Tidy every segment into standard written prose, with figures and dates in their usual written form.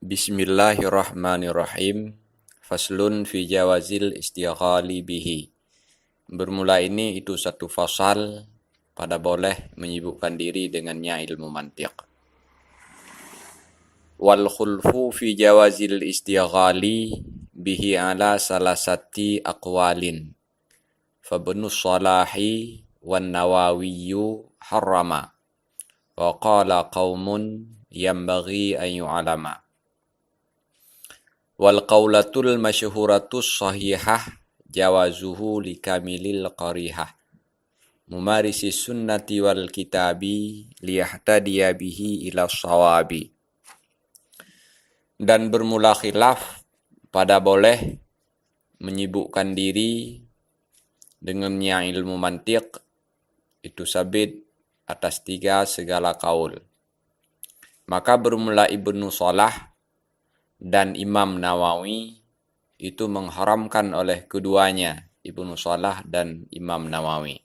Bismillahirrahmanirrahim. Faslun fi jawazil istighali bihi. Bermula ini itu satu fasal pada boleh menyibukkan diri dengannya ilmu mantiq. Wal khulfu fi jawazil istighali bihi ala salasati aqwalin. Fabnu salahi wan nawawiyyu harrama. Wa qala qaumun yambaghi an yu'alama. Wal qaulatul masyhuratus sahihah jawazuhu likamilil qarihah mumarisi sunnati wal kitabi liyahtadiya bihi ila sawabi. Dan bermula khilaf pada boleh menyibukkan diri dengannya ilmu mantiq itu sabit atas 3 segala kaul. Maka bermula Ibnu Salah dan Imam Nawawi itu mengharamkan oleh keduanya, Ibnu Salah dan Imam Nawawi.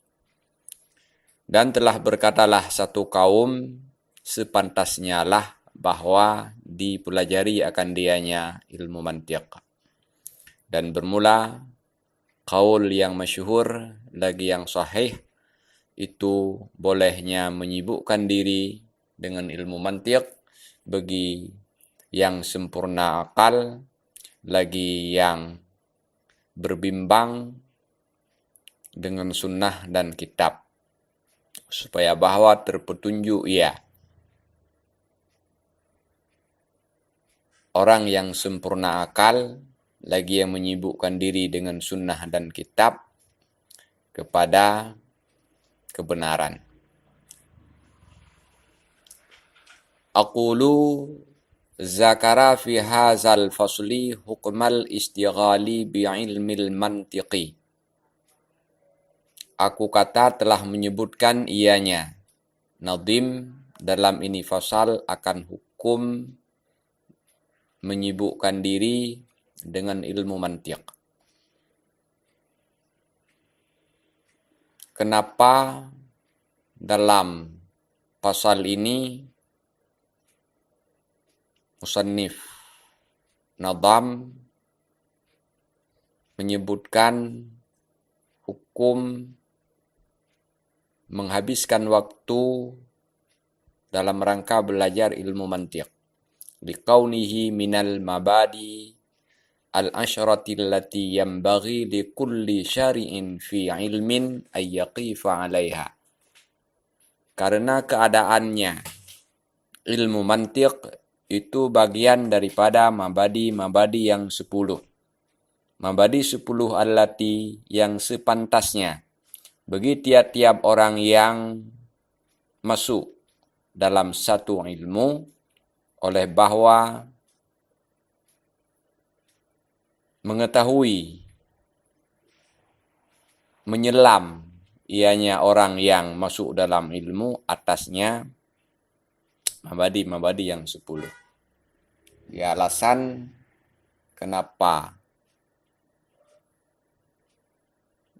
Dan telah berkatalah satu kaum sepantasnya lah bahwa dipelajari akan dianya ilmu mantiq. Dan bermula kaul yang masyhur lagi yang sahih itu bolehnya menyibukkan diri dengan ilmu mantiq bagi yang sempurna akal, lagi yang berbimbang dengan sunnah dan kitab, supaya bahwa terpetunjuk ia. Orang yang sempurna akal, lagi yang menyibukkan diri dengan sunnah dan kitab kepada kebenaran. Aqulu zakara fi hazal fasli hukmal istighali bi'ilmil mantiqi. Aku kata telah menyebutkan ianya. Nadim dalam ini fasal akan hukum menyibukkan diri dengan ilmu mantiq. Kenapa dalam pasal ini musannif Nadam menyebutkan hukum menghabiskan waktu dalam rangka belajar ilmu mantiq. Liqaunihi minal mabadi al-asyrati allati yanbaghi likulli syari'in fi ilmin ayyaqifa 'alaiha. Karena keadaannya ilmu mantiq itu bagian daripada mabadi-mabadi yang 10. Mabadi 10 allati yang sepantasnya bagi tiap-tiap orang yang masuk dalam satu ilmu oleh bahwa mengetahui menyelam ianya orang yang masuk dalam ilmu atasnya mabadi-mabadi yang 10. Ya, alasan kenapa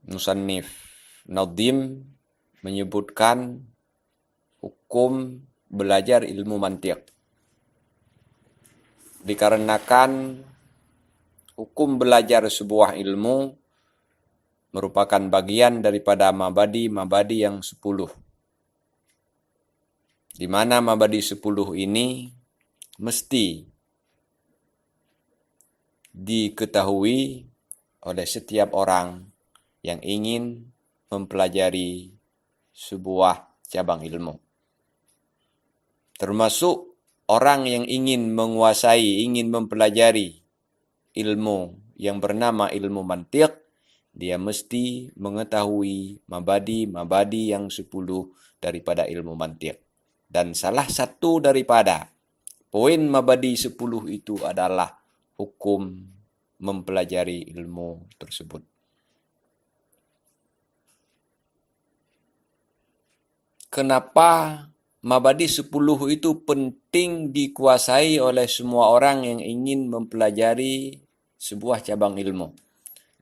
musannif Nadim menyebutkan hukum belajar ilmu mantiq. Dikarenakan hukum belajar sebuah ilmu merupakan bagian daripada mabadi-mabadi yang 10. Di mana mabadi 10 ini mesti diketahui oleh setiap orang yang ingin mempelajari sebuah cabang ilmu. Termasuk orang yang ingin menguasai, ingin mempelajari ilmu yang bernama ilmu mantiq, dia mesti mengetahui mabadi-mabadi yang 10 daripada ilmu mantiq. Dan salah satu daripada poin mabadi 10 itu adalah hukum mempelajari ilmu tersebut. Kenapa mabadi 10 itu penting dikuasai oleh semua orang yang ingin mempelajari sebuah cabang ilmu?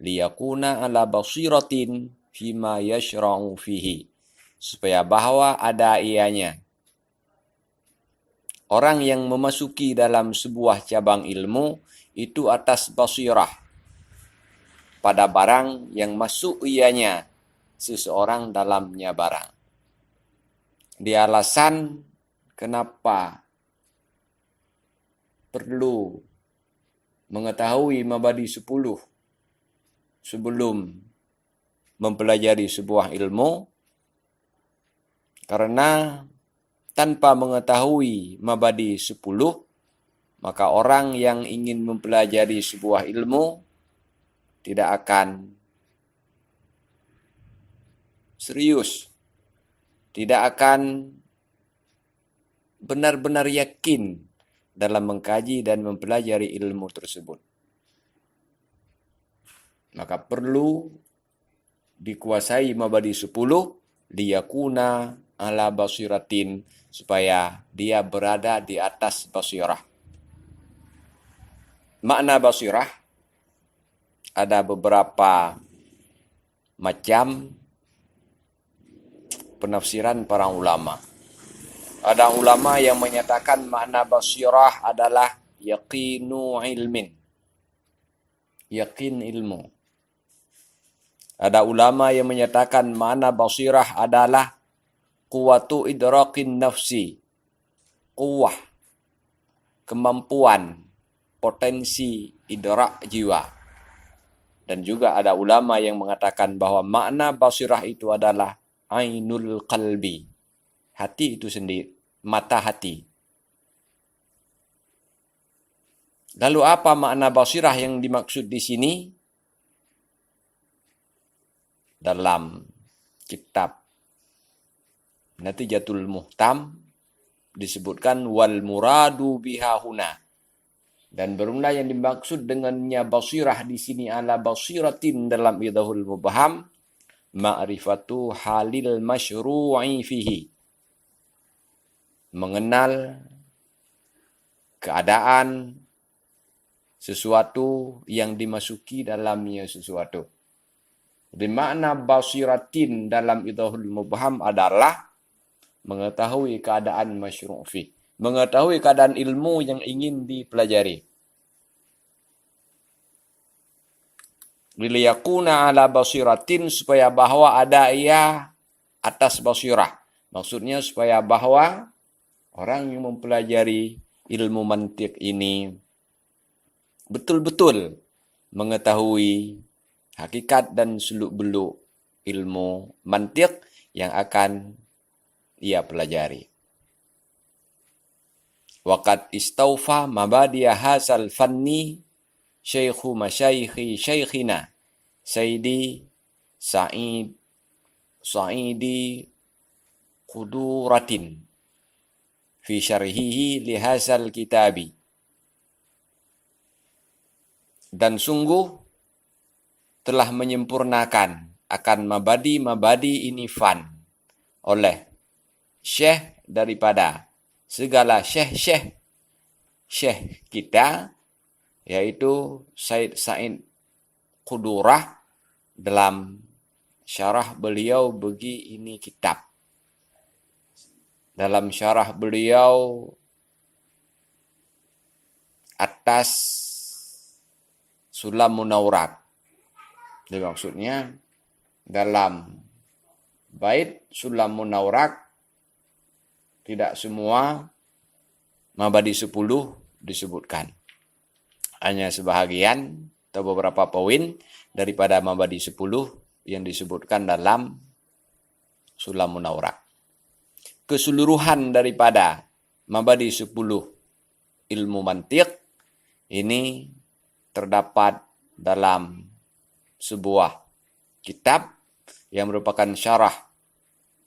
Liyakuna ala basiratin fima yashra'u fihi. Supaya bahwa ada ianya orang yang memasuki dalam sebuah cabang ilmu itu atas basirah pada barang yang masuk ianya seseorang dalamnya barang. Di alasan kenapa perlu mengetahui mabadi 10 sebelum mempelajari sebuah ilmu, karena tanpa mengetahui mabadi 10, maka orang yang ingin mempelajari sebuah ilmu tidak akan serius, tidak akan benar-benar yakin dalam mengkaji dan mempelajari ilmu tersebut. Maka perlu dikuasai mabadi 10 liyakuna ala basiratin, supaya dia berada di atas basirah. Makna basirah ada beberapa macam penafsiran para ulama. Ada ulama yang menyatakan makna basirah adalah yaqinu ilmin. Yakin ilmu. Ada ulama yang menyatakan makna basirah adalah quwwatu idrakin nafsi. Quwwah, kemampuan, potensi idrak jiwa. Dan juga ada ulama yang mengatakan bahwa makna basirah itu adalah ainul qalbi. Hati itu sendiri, mata hati. Lalu apa makna basirah yang dimaksud di sini? Dalam kitab Natijatul Muhtam disebutkan wal muradu biha huna. Dan bermula yang dimaksud dengannya basirah di sini ala basiratin dalam idahul mubham ma'rifatu halil masyru'i fihi. Mengenal keadaan sesuatu yang dimasuki dalamnya sesuatu. Di makna basiratin dalam idahul mubham adalah mengetahui keadaan masyru' fi, mengetahui keadaan ilmu yang ingin dipelajari. Liyakuna ala basiratin, supaya bahwa ada ia atas basirah. Maksudnya supaya bahwa orang yang mempelajari ilmu mantiq ini betul-betul mengetahui hakikat dan seluk-beluk ilmu mantiq yang akan ia pelajari. Waqad istawfa mabadiya hasal fanni syekhu masyaikhi syaikhina Sayyidi Sa'idi Quduratin fi syarhihi lihasal kitabi. Dan sungguh telah menyempurnakan akan mabadi-mabadi ini fan oleh syekh daripada segala syekh kita, yaitu Said Sa'id Qudurah dalam syarah beliau bagi ini kitab. Dalam syarah beliau atas Sulamun Awraq. Jadi maksudnya dalam bait Sulamun Awraq tidak semua mabadi 10 disebutkan. Hanya sebahagian atau beberapa poin daripada mabadi 10 yang disebutkan dalam Sulamun Awraq. Keseluruhan daripada mabadi 10 ilmu mantiq ini terdapat dalam sebuah kitab yang merupakan syarah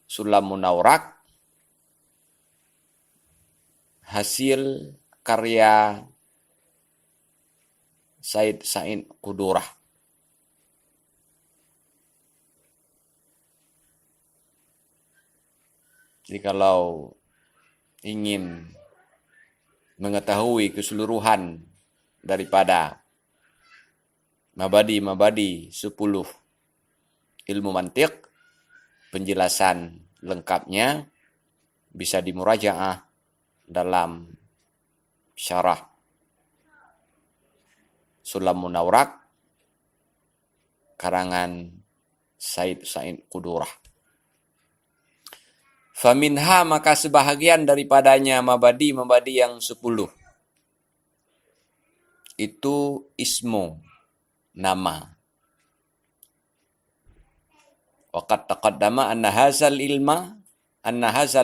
Sulamun Awraq, hasil karya Said Sa'id Qudurah. Jadi kalau ingin mengetahui keseluruhan daripada mabadi 10 ilmu mantiq, penjelasan lengkapnya bisa dimurajaah dalam syarah Sulamun Nawrak karangan Said Sa'id Qudurah. Faminha, maka sebahagian daripadanya mabadi yang 10. Itu ismu, nama. Waqad taqaddama anna hazal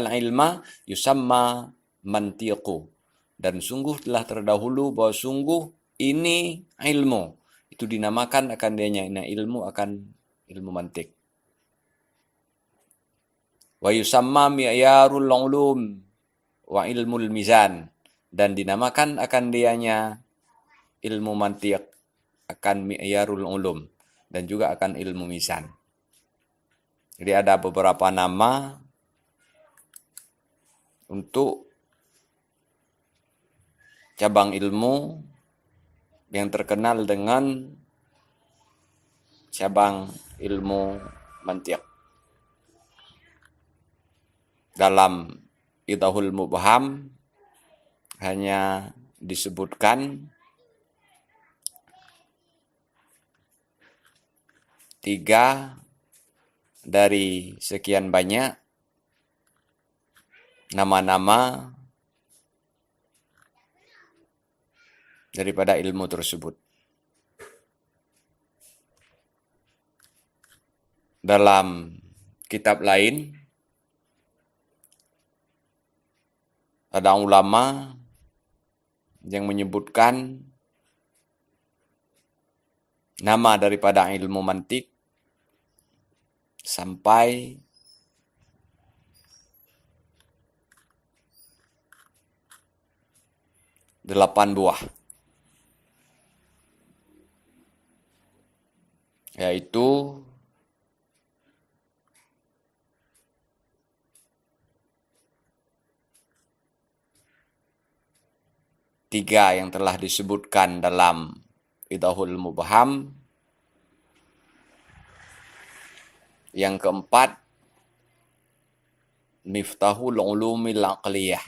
ilma yusamma mantiqu. Dan sungguh telah terdahulu bahwa sungguh ini ilmu. Itu dinamakan akan dianya ilmu akan ilmu mantik. Wa yusamma mi'yarul ulum wa ilmul mizan. Dan dinamakan akan dianya ilmu mantik akan mi'yarul ulum. Dan juga akan ilmu mizan. Jadi ada beberapa nama untuk cabang ilmu yang terkenal dengan cabang ilmu mantiq. Dalam Idahul Mubham hanya disebutkan 3 dari sekian banyak nama-nama daripada ilmu tersebut. Dalam kitab lain ada ulama yang menyebutkan nama daripada ilmu mantik sampai 8 buah. Yaitu tiga yang telah disebutkan dalam Idahul Mubham. Yang keempat, Miftahul Ulumil Aqliyah.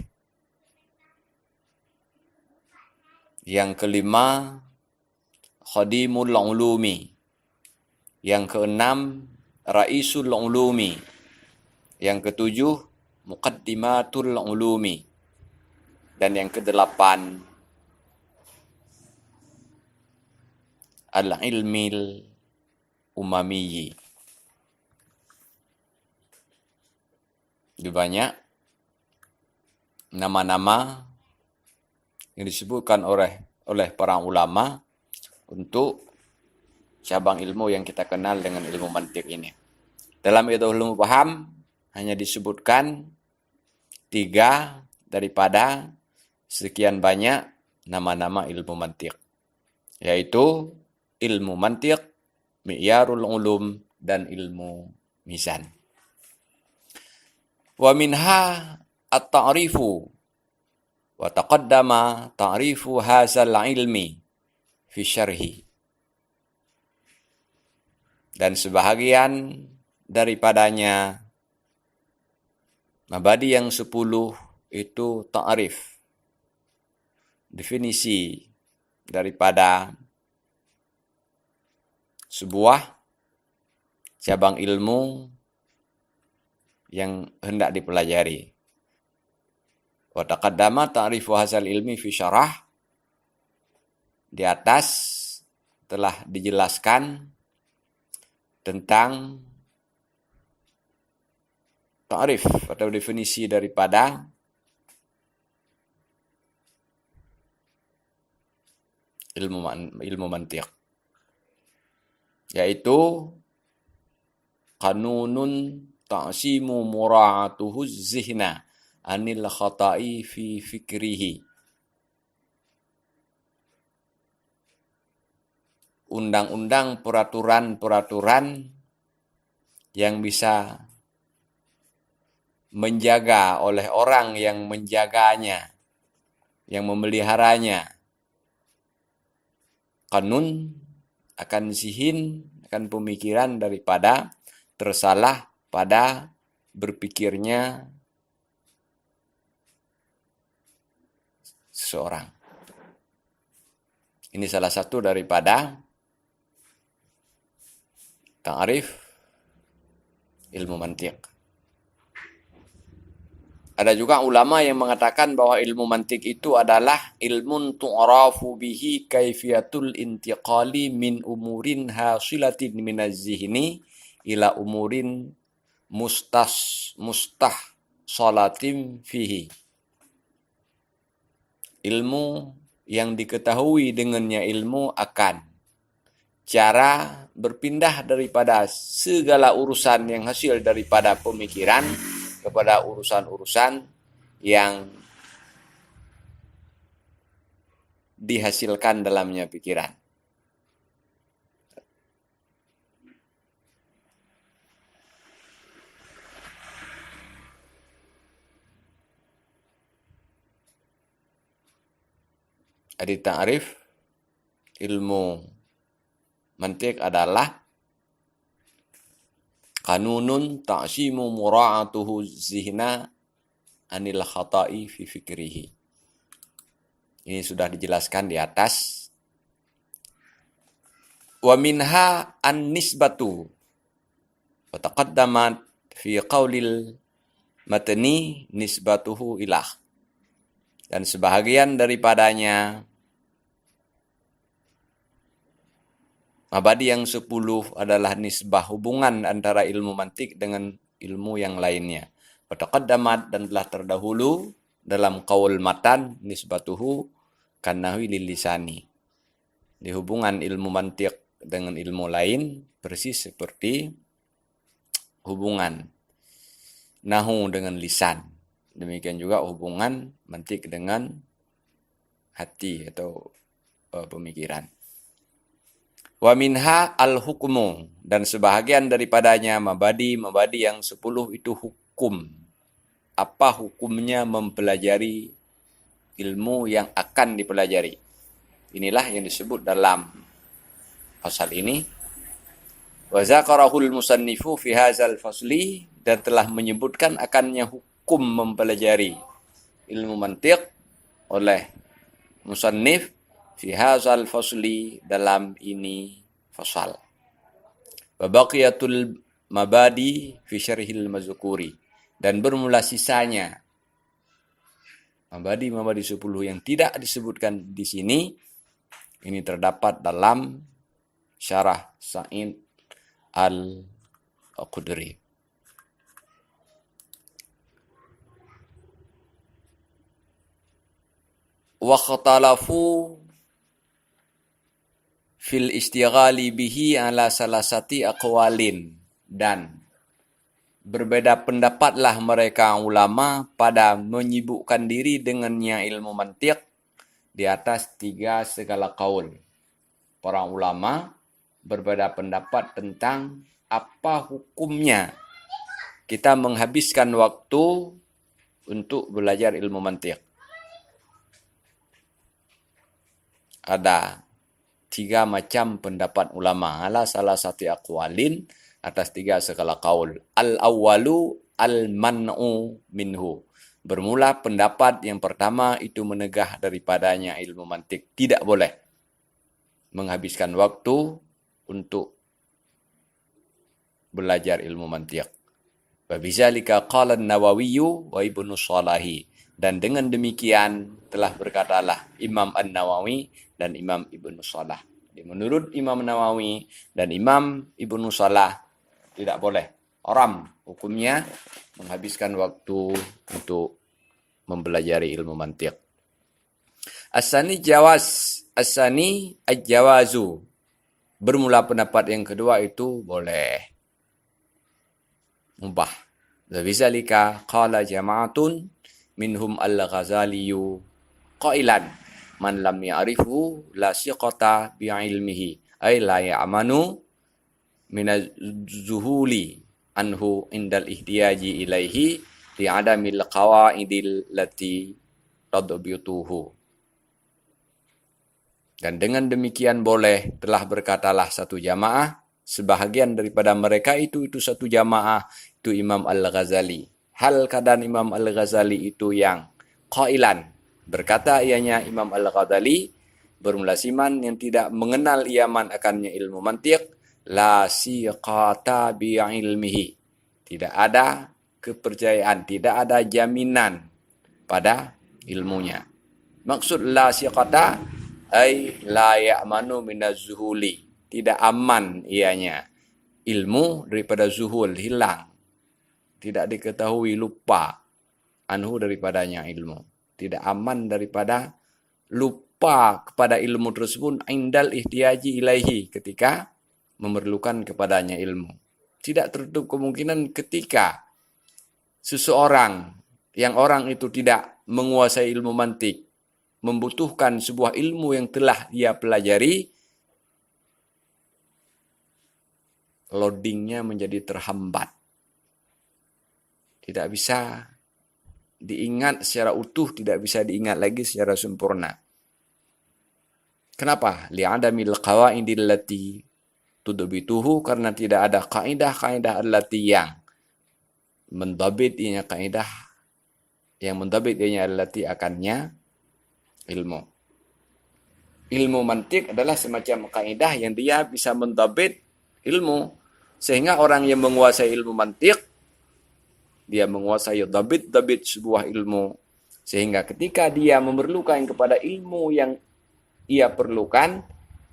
Yang kelima, Khadimul Ulumi. Yang keenam, Raisul Ulumi. Yang ketujuh, Muqaddimatul Ulumi. Dan yang kedelapan, Al-Ilmil Umamiyyi. Lebih banyak nama-nama yang disebutkan oleh para ulama untuk cabang ilmu yang kita kenal dengan ilmu mantiq ini. Dalam Idahul Mubham hanya disebutkan 3 daripada sekian banyak nama-nama ilmu mantiq, yaitu ilmu mantiq, mi'yarul ulum, dan ilmu mizan. Wa minha at-ta'rifu wa taqaddama ta'rifu hadzal ilmi fi syarhi. Dan sebahagian daripadanya mabadi yang 10 itu ta'rif, definisi daripada sebuah cabang ilmu yang hendak dipelajari. Wa taqaddama ta'rifu hadzal ilmi fi syarah. Di atas telah dijelaskan tentang ta'rif atau definisi daripada ilmu mantiq, yaitu qanunun ta'simu mura'atuhu zihna anil khata'i fi fikrihi. Undang-undang, peraturan-peraturan yang bisa menjaga oleh orang yang menjaganya, yang memeliharanya. Kanun akan zihin, akan pemikiran daripada tersalah pada berpikirnya seseorang. Ini salah satu daripada ta'rif ilmu mantiq. Ada juga ulama yang mengatakan bahwa ilmu mantiq itu adalah ilmun tu'rafu bihi kaifiyatul intiqali min umurin hasilatin minaz zihni ila umurin mustahsalatin fihi. Ilmu yang diketahui dengannya ilmu akan cara berpindah daripada segala urusan yang hasil daripada pemikiran kepada urusan-urusan yang dihasilkan dalamnya pikiran. Jadi ta'rif ilmu mantiq adalah kanunun ta'simu mura'atuhu zihna anil khata'i fi fikrihi. Ini sudah dijelaskan di atas. Wa minha an-nisbatu wa taqaddamat fi qaulil matni nisbatuhu ilah. Dan sebahagian daripadanya mabadi yang 10 adalah nisbah hubungan antara ilmu mantiq dengan ilmu yang lainnya. Wataqaddamat dan telah terdahulu dalam qaul matan nisbatuhu kannahu lil lisani. Di hubungan ilmu mantiq dengan ilmu lain persis seperti hubungan nahu dengan lisan. Demikian juga hubungan mantiq dengan hati atau pemikiran. Wa minha al-hukmu, dan sebahagian daripadanya mabadi yang 10 itu hukum. Apa hukumnya mempelajari ilmu yang akan dipelajari. Inilah yang disebut dalam pasal ini. Wa zakarahul musannifu fi hadzal fasli, dan telah menyebutkan akannya hukum mempelajari ilmu mantiq oleh musannif fi hadzal fasli, dalam ini fasal. Wa baqiyatul mabadi fi syarhil mazkuri, dan bermula sisanya mabadi 10 yang tidak disebutkan di sini, ini terdapat dalam syarah Sa'id al-Qudri. Wa khatalafu fil istighali bihi ala salasati aqwalin, dan berbeda pendapatlah mereka ulama pada menyibukkan diri dengannya ilmu mantiq di atas 3 segala kaul. Para ulama berbeda pendapat tentang apa hukumnya kita menghabiskan waktu untuk belajar ilmu mantiq. Ada 3 macam pendapat ulama ala salah satu aqwalin, atas 3 segala kaul. Al-awwalu al-man'u minhu. Bermula pendapat yang pertama itu menegah daripadanya ilmu mantiq. Tidak boleh menghabiskan waktu untuk belajar ilmu mantiq. Wa bizalika qala an-Nawawi wa Ibnu Shalahi. Dan dengan demikian telah berkatalah Imam An-Nawawi dan Imam Ibnu Shalah. Menurut Imam Nawawi dan Imam Ibnu Shalah, tidak boleh haram hukumnya menghabiskan waktu untuk mempelajari ilmu mantiq. As-sani jawaz, as-sani aj-jawazu. Bermula pendapat yang kedua itu boleh. Mubah. Zabizalika qala jama'atun minhum al-Ghazaliyu qailan man lam ya'rifu la siqata bi'ilmihi ay la ya'manu minaz-zuhuli anhu indal ihtiyaji ilaihi li'adamil qawaidil lati tadbituhu. Dan dengan demikian boleh, telah berkatalah satu jamaah, sebahagian daripada mereka itu satu jamaah, itu Imam Al-Ghazali. Hal keadaan Imam Al-Ghazali itu yang qailan, Berkata ianya Imam Al-Ghazali, bermulasiman yang tidak mengenal iaman akannya ilmu mantiq, la siqata bi'ilmihi. Tidak ada kepercayaan, tidak ada jaminan pada ilmunya. Maksud la siqata ay la ya'manu minaz zuhuli. Tidak aman ianya ilmu daripada zuhul, hilang. Tidak diketahui, lupa anhu daripadanya ilmu. Tidak aman daripada lupa kepada ilmu tersebut indal ihtiyaji ilaihi, ketika memerlukan kepadanya ilmu. Tidak tertutup kemungkinan ketika seseorang yang orang itu tidak menguasai ilmu mantik, membutuhkan sebuah ilmu yang telah dia pelajari, loadingnya menjadi terhambat. Tidak bisa diingat secara utuh, tidak bisa diingat lagi secara sempurna. Kenapa? Li'adamil qawaidil lati tudbituhu, karena tidak ada kaidah-kaidah allati yang mendabit ianya kaidah, yang mendabit ianya allati akannya ilmu. Ilmu mantik adalah semacam kaidah yang dia bisa mendabit ilmu, sehingga orang yang menguasai ilmu mantik, dia menguasai dabit-dabit sebuah ilmu, sehingga ketika dia memerlukan kepada ilmu yang ia perlukan,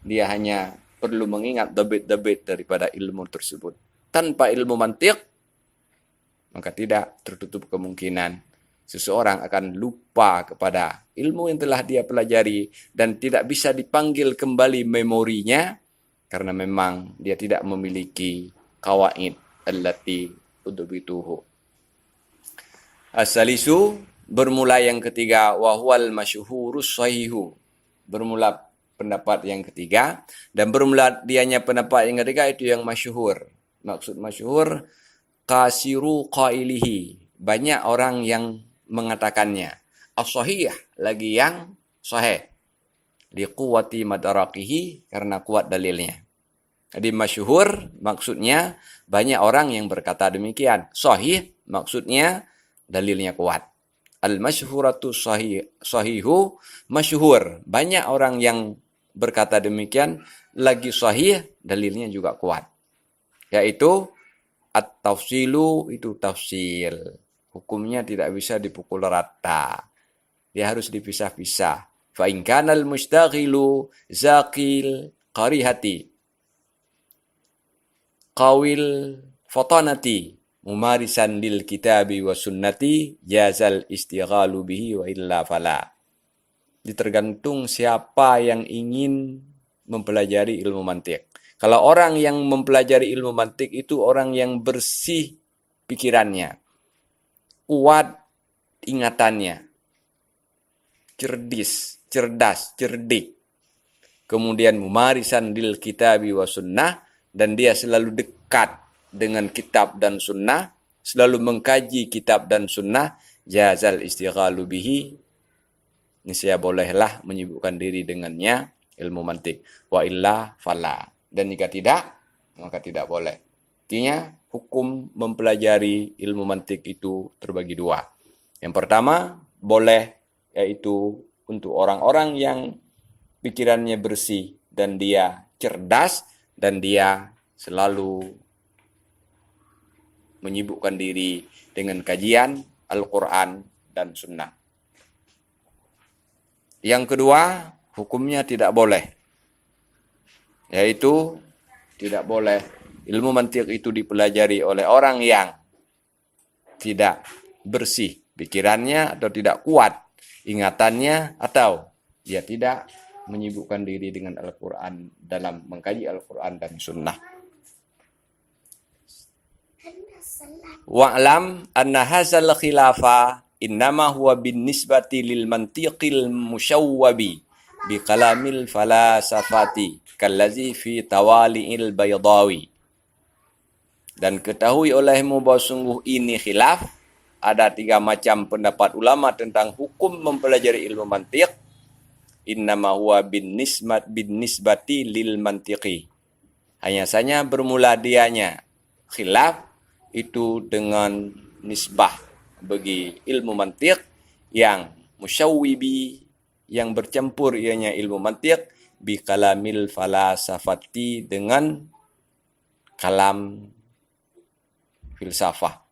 dia hanya perlu mengingat dabit-dabit daripada ilmu tersebut. Tanpa ilmu mantik, maka tidak tertutup kemungkinan seseorang akan lupa kepada ilmu yang telah dia pelajari dan tidak bisa dipanggil kembali memorinya, karena memang dia tidak memiliki qawaid allati udbituhu. As-salisu, bermula yang ketiga, wahwal masyhurus sahihu. Bermula pendapat yang ketiga, dan bermula dianya pendapat yang ketiga itu yang masyhur. Maksud masyhur, kasiru qailihi, banyak orang yang mengatakannya. As-sahih, lagi yang sahih. Liquwati madarakihi, karena kuat dalilnya. Jadi masyhur maksudnya banyak orang yang berkata demikian. Sahih maksudnya dalilnya kuat. Al-masyhuratu sahihu, masyhur. Banyak orang yang berkata demikian, lagi sahih, dalilnya juga kuat. Yaitu, at-tafsilu, itu tafsil. Hukumnya tidak bisa dipukul rata. Dia harus dipisah-pisah. Fa'in kanal mustaghilu zaqil qarihati, qawil fatanati, mumarisan lil kitabi wa sunnati, jazal istighalu bihi wa illa fala. Tergantung siapa yang ingin mempelajari ilmu mantik. Kalau orang yang mempelajari ilmu mantik itu orang yang bersih pikirannya, kuat ingatannya, cerdas, cerdik. Kemudian mumarisan lil kitabi wa sunnah, dan dia selalu dekat dengan kitab dan sunnah, selalu mengkaji kitab dan sunnah, jazal istighalu bihi, niscaya bolehlah menyibukkan diri dengannya ilmu mantik. Wa illa fala, dan jika tidak, maka tidak boleh. Artinya, hukum mempelajari ilmu mantik itu terbagi dua. Yang pertama, boleh, yaitu untuk orang-orang yang pikirannya bersih dan dia cerdas dan dia selalu menyibukkan diri dengan kajian Al-Quran dan Sunnah. Yang kedua, hukumnya tidak boleh, yaitu tidak boleh ilmu mantiq itu dipelajari oleh orang yang tidak bersih pikirannya atau tidak kuat ingatannya, atau dia tidak menyibukkan diri dengan Al-Quran dalam mengkaji Al-Quran dan Sunnah. Wa'lam anna hazal khilafa innama huwa bin nisbati lil mantiqil musyawwabi bi kalamil falasafati kallazi fi tawali'il baydawi. Dan ketahui olehmu bahwa sungguh ini khilaf, ada 3 macam pendapat ulama tentang hukum mempelajari ilmu mantiq. Innama huwa bin nisbati lil mantiqi, hanya saja bermula dianya khilaf itu dengan nisbah bagi ilmu mantiq yang musyawwibi, yang bercampur ianya ilmu mantiq, bi kalamil falasafati, dengan kalam filsafah.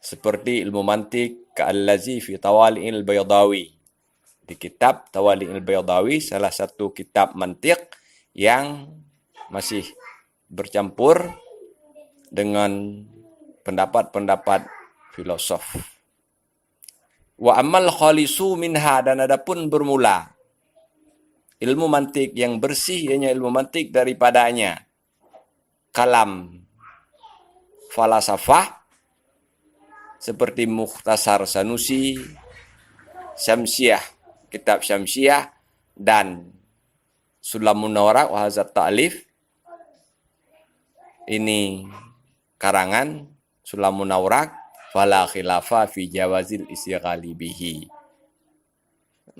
Seperti ilmu mantiq ka'allazi fi Tawali'il Baydawi. Di kitab Tawali'il Baydawi, salah satu kitab mantiq yang masih bercampur dengan pendapat-pendapat filosof. Wa amal khalisu minha, dan adapun bermula ilmu mantiq yang bersih, ianya ilmu mantiq daripadanya kalam falasafah, seperti Mukhtasar Sanusi, Syamsiyah, kitab Syamsiyah, dan Sulamun Nawrak wa Hazat Ta'lif. Ini karangan Sulamun Nawrak, fala khilafa fi jawazil istighali bihi.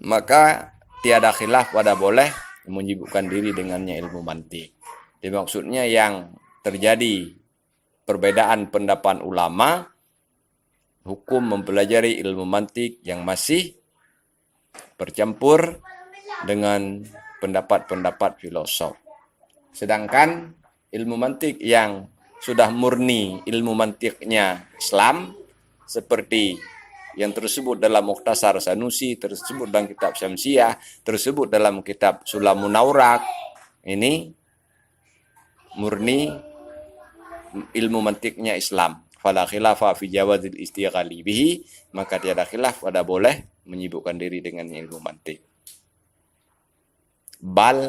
Maka tiada khilaf pada boleh menyibukkan diri dengannya ilmu mantiq. Jadi maksudnya yang terjadi perbedaan pendapat ulama, hukum mempelajari ilmu mantiq yang masih bercampur dengan pendapat-pendapat filosof. Sedangkan ilmu mantiq yang sudah murni ilmu mantiqnya Islam, seperti yang tersebut dalam Mukhtasar Sanusi, tersebut dalam kitab Syamsiyah, tersebut dalam kitab Sulamun Nawrak, ini murni ilmu mantiqnya Islam. Fala khilafa fi jawazil istighali bihi, maka tiada khilaf pada boleh menyibukkan diri dengan ilmu mantiq. Bal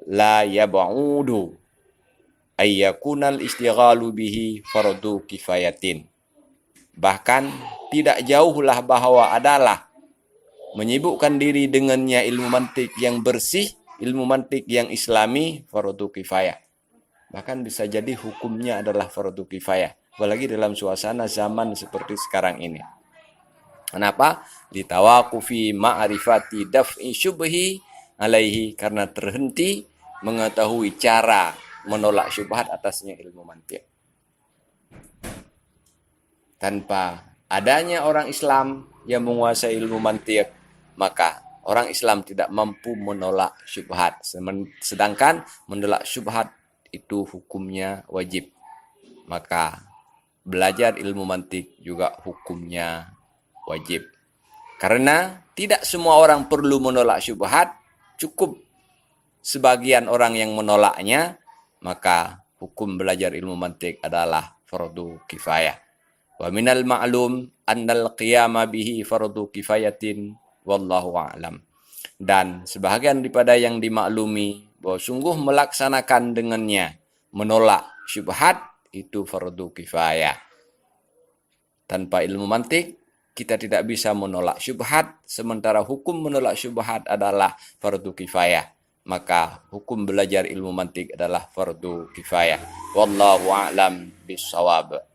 la yab'udu ayyakunal istighalu bihi fardu kifayatin. Bahkan tidak jauhlah bahwa adalah menyibukkan diri dengannya ilmu mantiq yang bersih, ilmu mantiq yang islami, fardu kifayah. Bahkan bisa jadi hukumnya adalah fardu kifayah, apalagi dalam suasana zaman seperti sekarang ini. Kenapa? Litawaqufi ma'rifati daf'i syubhi alaihi, karena terhenti mengetahui cara menolak syubhat atasnya ilmu mantiq. Tanpa adanya orang Islam yang menguasai ilmu mantiq, maka orang Islam tidak mampu menolak syubhat. Sedangkan menolak syubhat itu hukumnya wajib. Maka belajar ilmu mantiq juga hukumnya wajib. Karena tidak semua orang perlu menolak syubhat, cukup sebagian orang yang menolaknya, maka hukum belajar ilmu mantiq adalah fardu kifayah. Wa minal ma'lum annal qiyama bihi fardu kifayatin wallahu a'lam. Dan sebahagian daripada yang dimaklumi bahwa sungguh melaksanakan dengannya menolak syubhat itu fardu kifayah. Tanpa ilmu mantiq kita tidak bisa menolak syubhat, sementara hukum menolak syubhat adalah fardu kifayah. Maka hukum belajar ilmu mantiq adalah fardu kifayah. Wallahu a'lam bishawab.